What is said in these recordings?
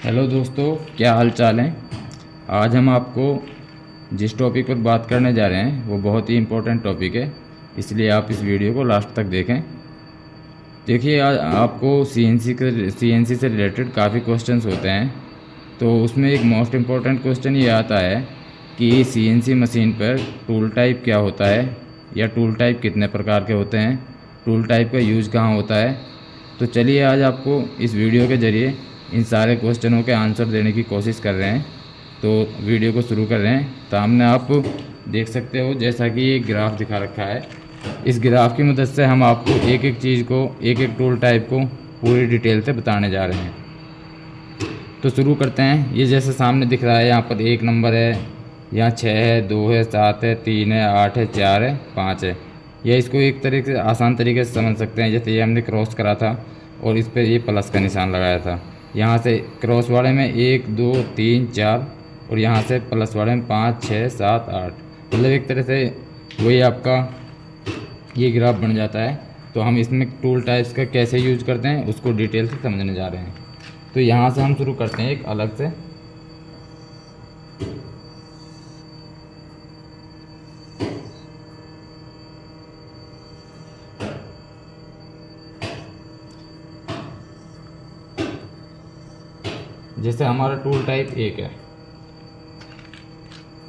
Hello दोस्तों, क्या हाल चाल है। आज हम आपको जिस टॉपिक पर बात करने जा रहे हैं वो बहुत ही इम्पोर्टेंट टॉपिक है, इसलिए आप इस वीडियो को लास्ट तक देखें। देखिए, आज आपको सीएनसी से रिलेटेड काफ़ी क्वेश्चंस होते हैं। तो उसमें एक मोस्ट इम्पोर्टेंट क्वेश्चन ये आता है कि सीएनसी मशीन पर टूल टाइप क्या होता है, या टूल टाइप कितने प्रकार के होते हैं, टूल टाइप का यूज़ कहाँ होता है। तो चलिए, आज आपको इस वीडियो के ज़रिए इन सारे क्वेश्चनों के आंसर देने की कोशिश कर रहे हैं। तो वीडियो को शुरू कर रहे हैं। सामने आप देख सकते हो, जैसा कि ये ग्राफ दिखा रखा है, इस ग्राफ की मदद से हम आपको एक एक चीज़ को, एक एक टूल टाइप को पूरी डिटेल से बताने जा रहे हैं। तो शुरू करते हैं। ये जैसे सामने दिख रहा है, यहाँ पर 1 नंबर है, यहाँ 6 है, 2 है, 7 है, 3 है, 8 है, 4 है, 5 है। या इसको एक तरीके से आसान तरीके से समझ सकते हैं, जैसे ये हमने क्रॉस करा था और इस पर ये प्लस का निशान लगाया था। यहाँ से क्रॉस वाले में 1 2 3 4, और यहाँ से प्लस वाले में 5 6 7 8। मतलब एक तरह से वही आपका ये ग्राफ बन जाता है। तो हम इसमें टूल टाइप्स का कैसे यूज करते हैं उसको डिटेल से समझने जा रहे हैं। तो यहाँ से हम शुरू करते हैं एक अलग से। जैसे हमारा टूल टाइप 1 है,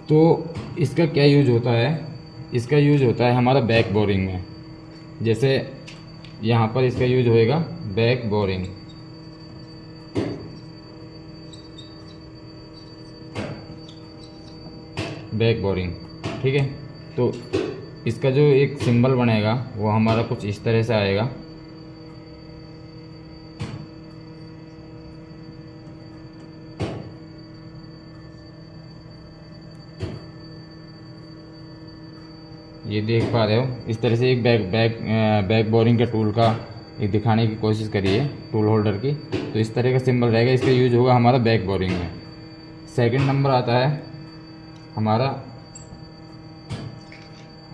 तो इसका क्या यूज होता है। इसका यूज होता है हमारा बैक बोरिंग में। जैसे यहाँ पर इसका यूज होएगा बैक बोरिंग। बैक बोरिंग, ठीक है। तो इसका जो एक सिंबल बनेगा वो हमारा कुछ इस तरह से आएगा। ये देख पा रहे हो, इस तरह से एक बैक बोरिंग के टूल का एक दिखाने की कोशिश करिए, टूल होल्डर की। तो इस तरह का सिंबल रहेगा, इसका यूज होगा हमारा बैक बोरिंग में। सेकंड नंबर आता है हमारा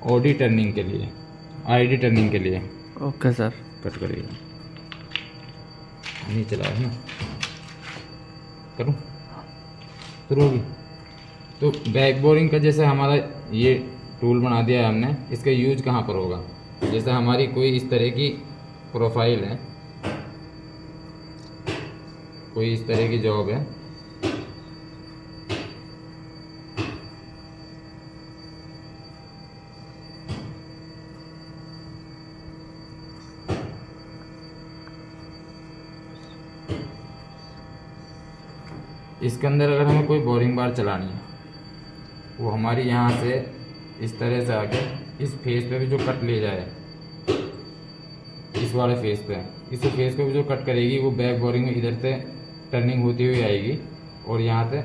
ओडी टर्निंग के लिए, आईडी टर्निंग के लिए। Okay sir. कट करिएगा, नहीं चला है ना, करूँ शुरू होगी। तो बैक बोरिंग का जैसे हमारा ये टूल बना दिया है हमने, इसका यूज कहाँ पर होगा। जैसे हमारी कोई इस तरह की प्रोफाइल है, कोई इस तरह की जॉब है, इसके अंदर अगर हमें कोई बोरिंग बार चलानी है, वो हमारी यहाँ से इस तरह से आके इस फेस पे भी जो कट ले जाए, इस वाले फेस पे, इस फेस को भी जो कट करेगी वो बैक बोरिंग में इधर से टर्निंग होती हुई आएगी, और यहाँ से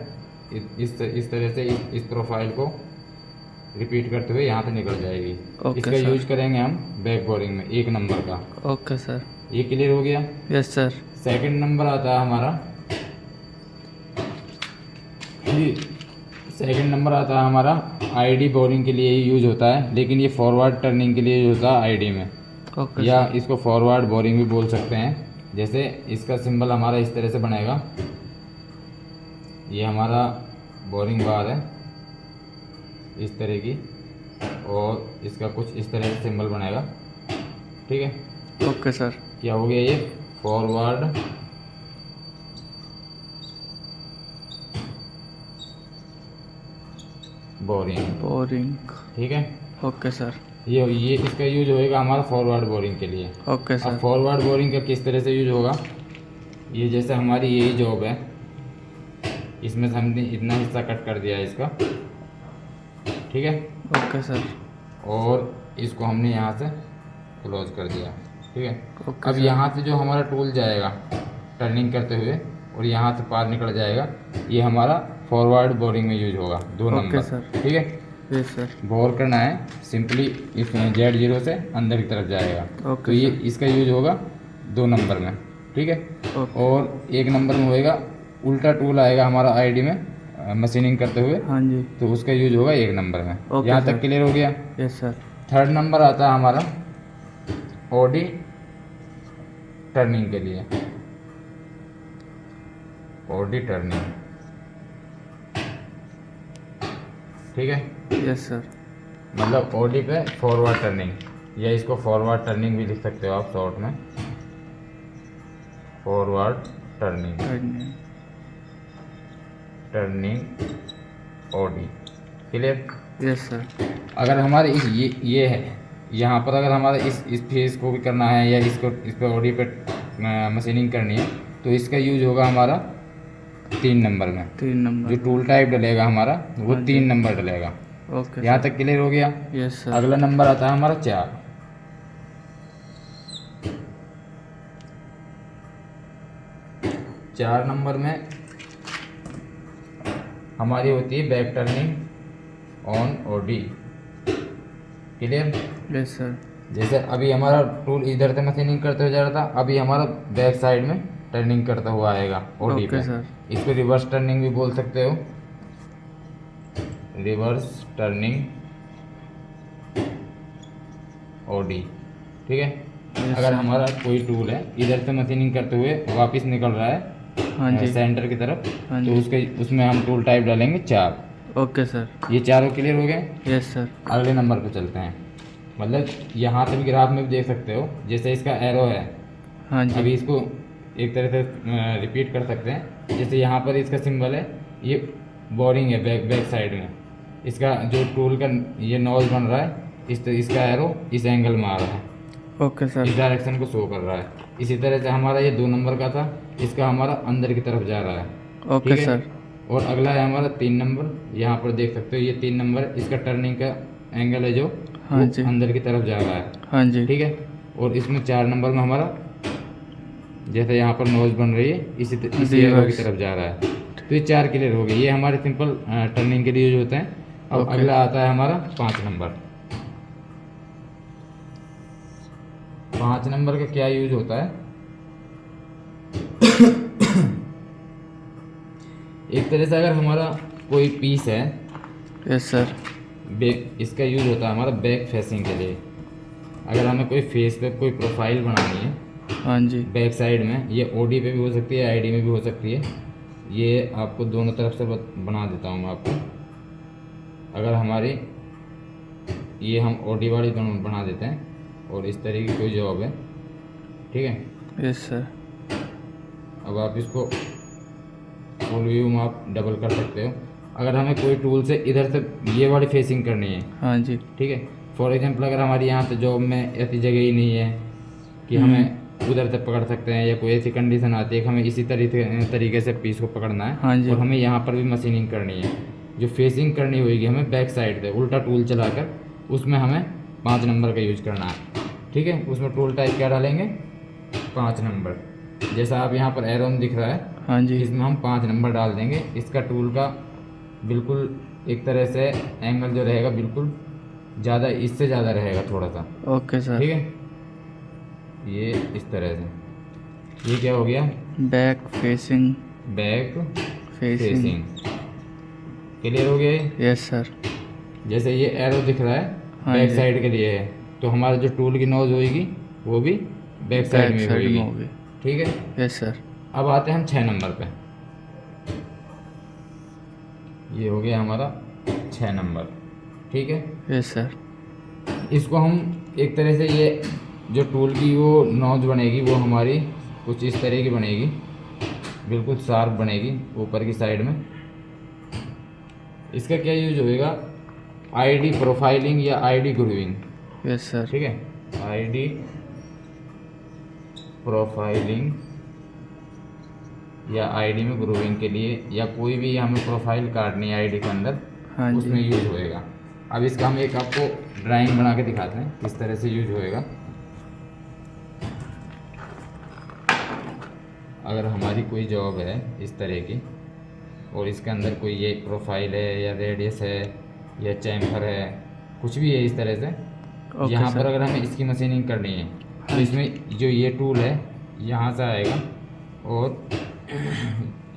इस तरह से इस प्रोफाइल को रिपीट करते हुए यहाँ से निकल जाएगी। ओके इसका सर। यूज करेंगे हम बैक बोरिंग में 1 नंबर का। Okay sir. ये क्लियर हो गया। Yes sir. सेकंड नंबर आता है हमारा, ये सेकंड नंबर आता है हमारा आईडी बोरिंग के लिए ही यूज होता है, लेकिन ये फॉरवर्ड टर्निंग के लिए यूज होता है आईडी में, ओके या सर। इसको फॉरवर्ड बोरिंग भी बोल सकते हैं। जैसे इसका सिंबल हमारा इस तरह से बनेगा, ये हमारा बोरिंग बार है इस तरह की, और इसका कुछ इस तरह से सिंबल बनेगा, ठीक है। Okay sir. क्या हो गया, ये फॉरवर्ड बोरिंग, बोरिंग। ठीक है। Okay sir. ये इसका यूज होएगा हमारा फॉरवर्ड बोरिंग के लिए। ओके अब सर। फॉरवर्ड बोरिंग का किस तरह से यूज होगा, ये जैसे हमारी यही जॉब है, इसमें से हमने इतना हिस्सा कट कर दिया है इसका, ठीक है। Okay sir. और इसको हमने यहाँ से क्लोज कर दिया, ठीक है। ओके अब सर। यहाँ से जो हमारा टूल जाएगा टर्निंग करते हुए और यहाँ से पार निकल जाएगा, ये हमारा फॉरवर्ड बोरिंग में यूज होगा 2 ओके नंबर, सर। ठीक है। Yes sir. बोर करना है सिंपली, इस Z0 से अंदर की तरफ जाएगा, ओके तो ये सर। इसका यूज होगा 2 नंबर में, ठीक है। ओके। और 1 नंबर में होएगा, उल्टा टूल आएगा हमारा आईडी में मशीनिंग करते हुए, हाँ जी। तो उसका यूज होगा 1 नंबर में। ओके यहाँ सर। तक क्लियर हो गया। Yes sir. थर्ड नंबर आता है हमारा ओडी टर्निंग के लिए। ओडी टर्निंग, ठीक है। Yes sir. मतलब ओडी पे फॉरवर्ड टर्निंग, या इसको फॉरवर्ड टर्निंग भी लिख सकते हो आप शॉर्ट में, forward turning, turning OD, clear. Yes sir. अगर हमारे इस ये है यहाँ पर, अगर हमारा इस फेस को भी करना है या इस पर ओडी पे मशीनिंग करनी है, तो इसका यूज होगा हमारा 3 नंबर में। 3 नंबर। जो टूल टाइप डलेगा हमारा वो हाँ जी। 3 नंबर डलेगा। ओके यहाँ सर। तक क्लियर हो गया। Yes sir. अगला नंबर आता है हमारा 4। 4 नंबर में हमारी होती है back turning on OD, clear. Yes sir. जैसे अभी हमारा टूल इधर से मशीनिंग करते हुए जा रहा था, अभी हमारा बैक साइड में टर्निंग करता हुआ आएगा ओडी ओके पे। सर। इसको रिवर्स टर्निंग भी बोल सकते हो, रिवर्स टर्निंग ओडी, ठीक है। Yes, अगर sir. हमारा कोई टूल है इधर से मशीनिंग करते हुए वापस निकल रहा है हाँ जी। सेंटर की तरफ, हाँ तो जी। उसमें हम टूल टाइप डालेंगे 4। Okay sir. ये चारों क्लियर हो गए। Yes sir. अगले नंबर पे चलते हैं। मतलब यहाँ से भी ग्राफ में भी देख सकते हो, जैसे इसका एरो है, हाँ जी। अभी इसको एक तरह से रिपीट कर सकते हैं। जैसे यहाँ पर इसका सिंबल है, ये बोरिंग है बैक साइड में, इसका जो टूल का ये नॉज बन रहा है, इसका एरो इस एंगल में आ रहा है, ओके सर। इस डायरेक्शन को शो कर रहा है। इसी तरह से हमारा ये 2 नंबर का था, इसका हमारा अंदर की तरफ जा रहा है, ओके ठीक है? सर। और अगला है हमारा 3 नंबर, यहाँ पर देख सकते हो ये 3 नंबर, इसका टर्निंग का एंगल है जो हाँ वो जी। अंदर की तरफ जा रहा है, हाँ जी। ठीक है। और इसमें 4 नंबर में हमारा जैसे यहाँ पर नोज बन रही है, इसी एरो की रिवर्स। तरफ जा रहा है। तो ये 4 क्लियर हो गए, ये हमारे सिंपल टर्निंग के लिए यूज होते हैं। अब ओके। अगला आता है हमारा 5 नंबर। 5 नंबर का क्या यूज होता है? एक तरह से अगर हमारा कोई पीस है, यस सर। इसका यूज होता है हमारा बैक फेसिंग के लिए। अगर हमें कोई फेस पे कोई प्रोफाइल बनानी है हाँ जी। बैक साइड में, ये ओडी पे भी हो सकती है, आईडी में भी हो सकती है। ये आपको दोनों तरफ से बना देता हूँ मैं आपको। अगर हमारी ये हम ओडी वाली बना देते हैं और इस तरह की कोई जॉब है, ठीक है। Yes sir. अब आप इसको फुल व्यू में आप डबल कर सकते हो। अगर हमें कोई टूल से इधर से ये वाली फेसिंग करनी है, हाँ जी। ठीक है। फॉर एग्जांपल अगर हमारी यहाँ पे जॉब में ऐसी जगह ही नहीं है कि हमें उधर से पकड़ सकते हैं, या कोई ऐसी कंडीशन आती है कि हमें इसी तरीके से पीस को पकड़ना है, हाँ जी। और हमें यहाँ पर भी मशीनिंग करनी है, जो फेसिंग करनी होगी हमें बैक साइड से उल्टा टूल चलाकर, उसमें हमें 5 नंबर का यूज करना है, ठीक है। उसमें टूल टाइप क्या डालेंगे? 5 नंबर। जैसा आप यहाँ पर एरो में दिख रहा है, हाँ जी। इसमें हम 5 नंबर डाल देंगे। इसका टूल का बिल्कुल एक तरह से एंगल जो रहेगा बिल्कुल ज़्यादा, इससे ज़्यादा रहेगा थोड़ा सा, ओके सर। ठीक है। ये इस तरह से, ये क्या हो गया? Back facing. Back facing. Facing, clear हो गया ये? Yes sir. जैसे ये एरो दिख रहा है हाँ बैक जी। साइड के लिए है, तो हमारा जो टूल की नोज होगी वो भी बैक साइड में होगी, होगी। ठीक है। Yes sir. अब आते हैं हम 6 नंबर पे। ये हो गया हमारा 6 नंबर, ठीक है। Yes sir. इसको हम एक तरह से, ये जो टूल की वो नोज बनेगी वो हमारी कुछ इस तरह की बनेगी, बिल्कुल शार्प बनेगी ऊपर की साइड में। इसका क्या यूज होएगा? आईडी प्रोफाइलिंग या आईडी ग्रूविंग, यस सर। ठीक है। आईडी प्रोफाइलिंग या आईडी में ग्रूविंग के लिए, या कोई भी हमें प्रोफाइल काटनी है आईडी के अंदर, हाँ जी। उसमें यूज होएगा। अब इसका हम एक आपको ड्राइंग बना के दिखाते हैं किस तरह से यूज होएगा। अगर हमारी कोई जॉब है इस तरह की, और इसके अंदर कोई ये प्रोफाइल है या रेडियस है या चैम्फर है, कुछ भी है इस तरह से, ओके यहाँ सर। पर अगर हमें इसकी मशीनिंग करनी है, तो इसमें जो ये टूल है यहाँ से आएगा और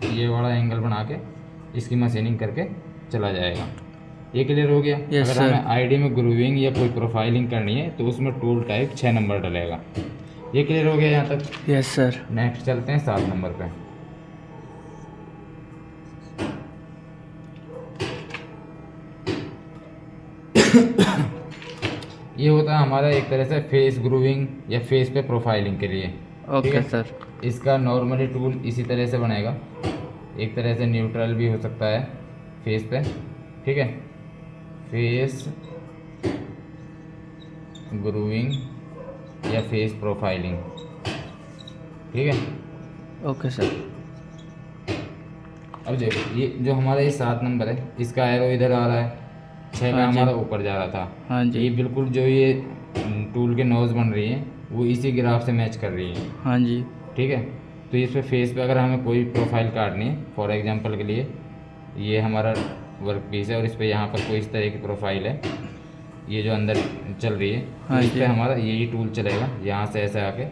ये वाला एंगल बना के इसकी मशीनिंग करके चला जाएगा। ये क्लियर हो गया। Yes, अगर sir. हमें आईडी में ग्रूविंग या कोई प्रोफाइलिंग करनी है तो उसमें टूल टाइप 6 नंबर डलेगा। ये क्लियर हो गया यहाँ तक। Yes sir. नेक्स्ट चलते हैं 7 नंबर पे। ये होता है हमारा एक तरह से फेस ग्रूविंग या फेस पे प्रोफाइलिंग के लिए। ठीक ओके है? सर। इसका नॉर्मली टूल इसी तरह से बनेगा, एक तरह से न्यूट्रल भी हो सकता है फेस पे। ठीक है, फेस ग्रूविंग या फेस प्रोफाइलिंग। ठीक है, ओके सर। अब देखो ये जो हमारा ये 7 नंबर है, इसका एरो इधर आ रहा है, 6 का हाँ जी। हमारा ऊपर जा रहा था। हाँ जी। ये बिल्कुल जो ये टूल के नोज बन रही है वो इसी ग्राफ से मैच कर रही है। हाँ जी। ठीक है, तो इस पे फेस पे अगर हमें कोई प्रोफाइल काटनी है, फॉर एग्जांपल के लिए ये हमारा वर्क पीस है और इस पे यहाँ पर कोई इस तरह की प्रोफाइल है, ये जो अंदर चल रही है, हाँ तो इस जी। पे हमारा यही टूल चलेगा, यहाँ से ऐसे आके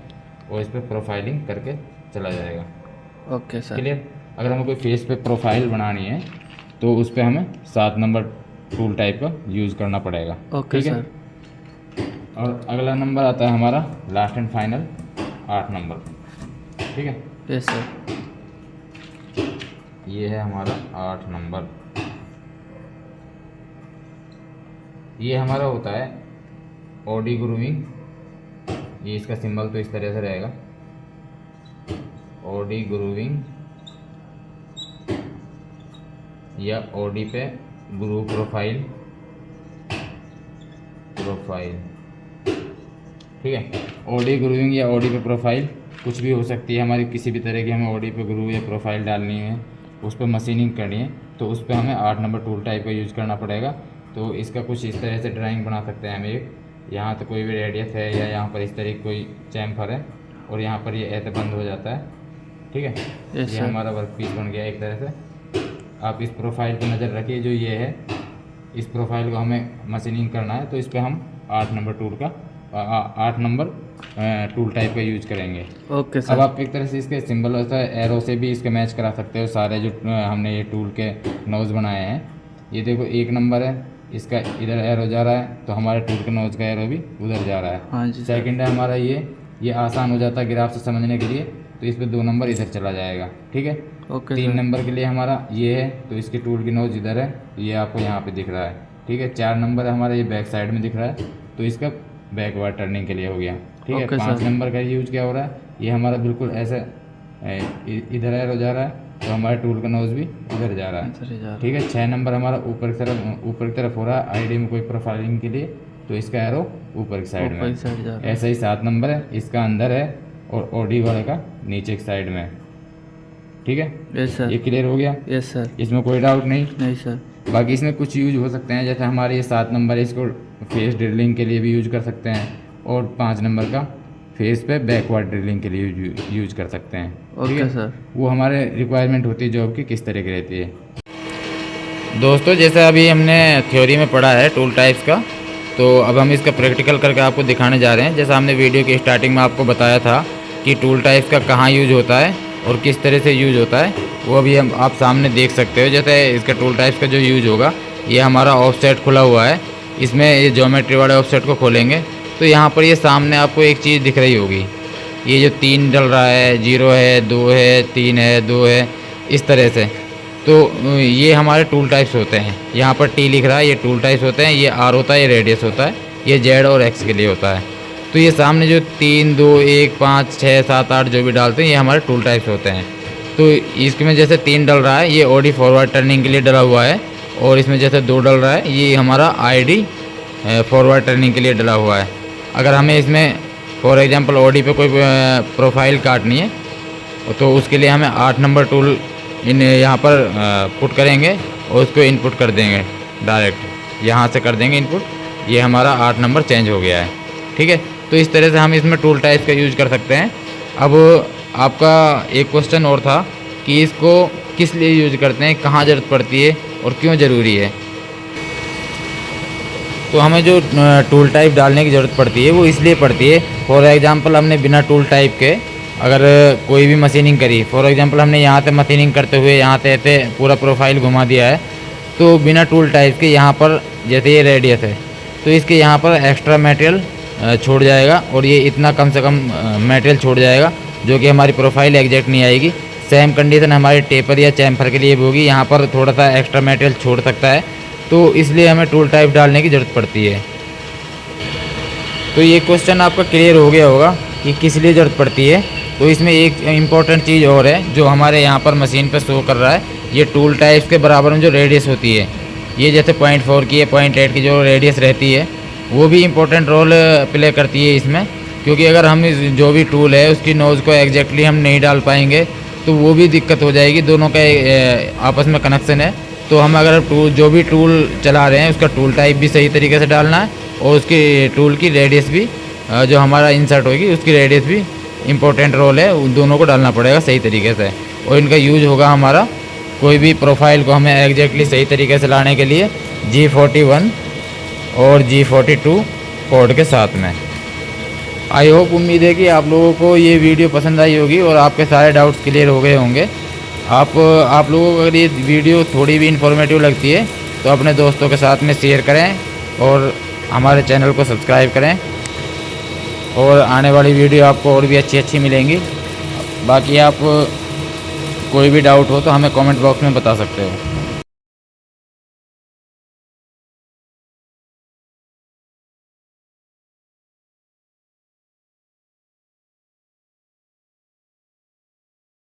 और इस पे प्रोफाइलिंग करके चला जाएगा। Okay sir. क्लियर? अगर हमें कोई फेस पे प्रोफाइल बनानी है तो उस पे हमें 7 नंबर टूल टाइप का यूज़ करना पड़ेगा। ओके ठीक है? सर। और अगला नंबर आता है हमारा लास्ट एंड फाइनल 8 नंबर। ठीक है, यस सर। ये है हमारा 8 नंबर। ये हमारा होता है ऑडी ग्रूविंग। ये इसका सिंबल तो इस तरह से रहेगा, ऑडी ग्रूविंग या ऑडी पे ग्रू प्रोफाइल। ठीक है, ऑडी ग्रूविंग या ऑडी पे प्रोफाइल कुछ भी हो सकती है हमारी, किसी भी तरह की हमें ऑडी पे ग्रू या प्रोफाइल डालनी है, उस पर मशीनिंग करनी है, तो उस पर हमें 8 नंबर टूल टाइप का यूज़ करना पड़ेगा। तो इसका कुछ इस तरह से ड्राइंग बना सकते हैं हम। एक यहाँ तो कोई भी रेडियस है या यहाँ पर इस तरह की कोई चैम्फर है और यहाँ पर ये ऐसे बंद हो जाता है। ठीक है, Yes, ये sir. हमारा वर्क पीस बन गया एक तरह से। आप इस प्रोफाइल पर नज़र रखिए, जो ये है इस प्रोफाइल को हमें मशीनिंग करना है, तो इस पर हम 8 नंबर टूल का 8 नंबर टूल टाइप का यूज करेंगे। ओके अब सर। आप एक तरह से इसके सिंबल होता है एरो से भी इसके मैच करा सकते हो सारे जो हमने ये टूल के नोज बनाए हैं। ये देखो 1 नंबर है, इसका इधर एरो जा रहा है तो हमारे टूल के नोज का एरो भी उधर जा रहा है। हाँ जी सर। सेकंड है हमारा ये आसान हो जाता है ग्राफ से समझने के लिए, तो इस पर 2 नंबर इधर चला जाएगा। ठीक है, ओके 3 सर। नंबर के लिए हमारा ये है, तो इसके टूल की नोज इधर है, ये आपको यहाँ पे दिख रहा है। ठीक है, 4 नंबर है हमारा, ये बैक साइड में दिख रहा है, तो इसका बैकवर्ड टर्निंग के लिए हो गया। ठीक है, ओके 5 सर। नंबर का यूज क्या हो रहा है, ये हमारा बिल्कुल ऐसे इधर एरो जा रहा है, तो हमारे टूल का नोज भी इधर जा रहा है। इधर ही जा रहा है। ठीक है, 6 नंबर हमारा ऊपर की तरफ हो रहा है आईडी में कोई प्रोफाइलिंग के लिए, तो इसका एरो ऊपर की साइड ऊपर में। की साइड जा रहा है। ऐसा ही 7 नंबर है, इसका अंदर है और ओडी वाले का नीचे की साइड में है। ठीक है, यस सर। ये क्लियर हो गया, यस सर। इसमें कोई डाउट नहीं। नहीं सर। बाकी इसमें कुछ यूज हो सकते हैं, जैसे हमारे ये 7 नंबर है, इसको फेस ड्रिलिंग के लिए भी यूज कर सकते हैं, और 5 नंबर का फेस पे बैकवर्ड ड्रिलिंग के लिए यूज कर सकते हैं। ठीक ओके है, सर। वो हमारे रिक्वायरमेंट होती है जॉब की किस तरह की रहती है। दोस्तों जैसे अभी हमने थ्योरी में पढ़ा है टूल टाइप्स का, तो अब हम इसका प्रैक्टिकल करके आपको दिखाने जा रहे हैं। जैसा हमने वीडियो की स्टार्टिंग में आपको बताया था कि टूल टाइप्स का कहाँ यूज होता है और किस तरह से यूज होता है, वो अभी हम आप सामने देख सकते हो। जैसे इसका टूल टाइप्स का जो यूज होगा, ये हमारा ऑफसेट खुला हुआ है, इसमें ये ज्योमेट्री वाले ऑफसेट को खोलेंगे तो यहाँ पर ये सामने आपको एक चीज़ दिख रही होगी, ये जो 3 डल रहा है, 0 है, 2 है, 3 है, 2 है, इस तरह से। तो ये हमारे टूल टाइप्स होते हैं। यहाँ पर टी लिख रहा है, ये टूल टाइप्स होते हैं, ये आर होता है, ये रेडियस होता है, ये जेड और एक्स के लिए होता है। तो ये सामने जो 3, 2, 1, 5, 6, 7, 8 जो भी डालते हैं, ये हमारे टूल टाइप्स होते हैं। तो इसमें जैसे 3 डल रहा है, ये ओडी फॉरवर्ड टर्निंग के लिए डला हुआ है, और इसमें जैसे 2 डल रहा है, ये हमारा आईडी फॉरवर्ड टर्निंग के लिए डला हुआ है। अगर हमें इसमें फॉर एग्जांपल ओडी पे कोई प्रोफाइल काटनी है, तो उसके लिए हमें 8 नंबर टूल यहाँ पर पुट करेंगे और उसको इनपुट कर देंगे, डायरेक्ट यहाँ से कर देंगे इनपुट, ये हमारा 8 नंबर चेंज हो गया है। ठीक है, तो इस तरह से हम इसमें टूल टाइप्स का यूज कर सकते हैं। अब आपका एक क्वेश्चन और था कि इसको किस लिए यूज करते हैं, कहाँ ज़रूरत पड़ती है और क्यों ज़रूरी है। तो हमें जो टूल टाइप डालने की ज़रूरत पड़ती है वो इसलिए पड़ती है, फॉर एग्जांपल हमने बिना टूल टाइप के अगर कोई भी मशीनिंग करी, फॉर एग्जांपल हमने यहाँ से मशीनिंग करते हुए यहाँ से ऐसे पूरा प्रोफाइल घुमा दिया है, तो बिना टूल टाइप के यहाँ पर जैसे ये रेडियस है, तो इसके यहाँ पर एक्स्ट्रा मटेरियल छोड़ जाएगा, और ये इतना कम से कम मटेरियल छोड़ जाएगा जो कि हमारी प्रोफाइल एग्जैक्ट नहीं आएगी। सेम कंडीशन हमारे टेपर या चैम्फर के लिए भी होगी, यहाँ पर थोड़ा सा एक्स्ट्रा मटेरियल छोड़ सकता है, तो इसलिए हमें टूल टाइप डालने की ज़रूरत पड़ती है। तो ये क्वेश्चन आपका क्लियर हो गया होगा कि किस लिए ज़रूरत पड़ती है। तो इसमें एक इम्पॉर्टेंट चीज़ और है जो हमारे यहाँ पर मशीन पर शो कर रहा है, ये टूल टाइप्स के बराबर में जो रेडियस होती है, ये जैसे 0.4 की है, 0.8 की जो रेडियस रहती है, वो भी इम्पोर्टेंट रोल प्ले करती है इसमें। क्योंकि अगर हम जो भी टूल है उसकी नोज़ को एग्जैक्टली हम नहीं डाल पाएंगे तो वो भी दिक्कत हो जाएगी। दोनों का आपस में कनेक्शन है। तो हम अगर जो भी टूल चला रहे हैं उसका टूल टाइप भी सही तरीके से डालना है और उसकी टूल की रेडियस भी जो हमारा इंसर्ट होगी उसकी रेडियस भी इम्पोर्टेंट रोल है, उन दोनों को डालना पड़ेगा सही तरीके से। और इनका यूज होगा हमारा कोई भी प्रोफाइल को हमें एग्जैक्टली सही तरीके से लाने के लिए G41 और G42 कोड के साथ में। आई होप, उम्मीद है कि आप लोगों को ये वीडियो पसंद आई होगी और आपके सारे डाउट्स क्लियर हो गए होंगे। आप लोगों को अगर ये वीडियो थोड़ी भी इन्फॉर्मेटिव लगती है तो अपने दोस्तों के साथ में शेयर करें और हमारे चैनल को सब्सक्राइब करें। और आने वाली वीडियो आपको और भी अच्छी मिलेंगी। बाकी आप कोई भी डाउट हो तो हमें कमेंट बॉक्स में बता सकते हो।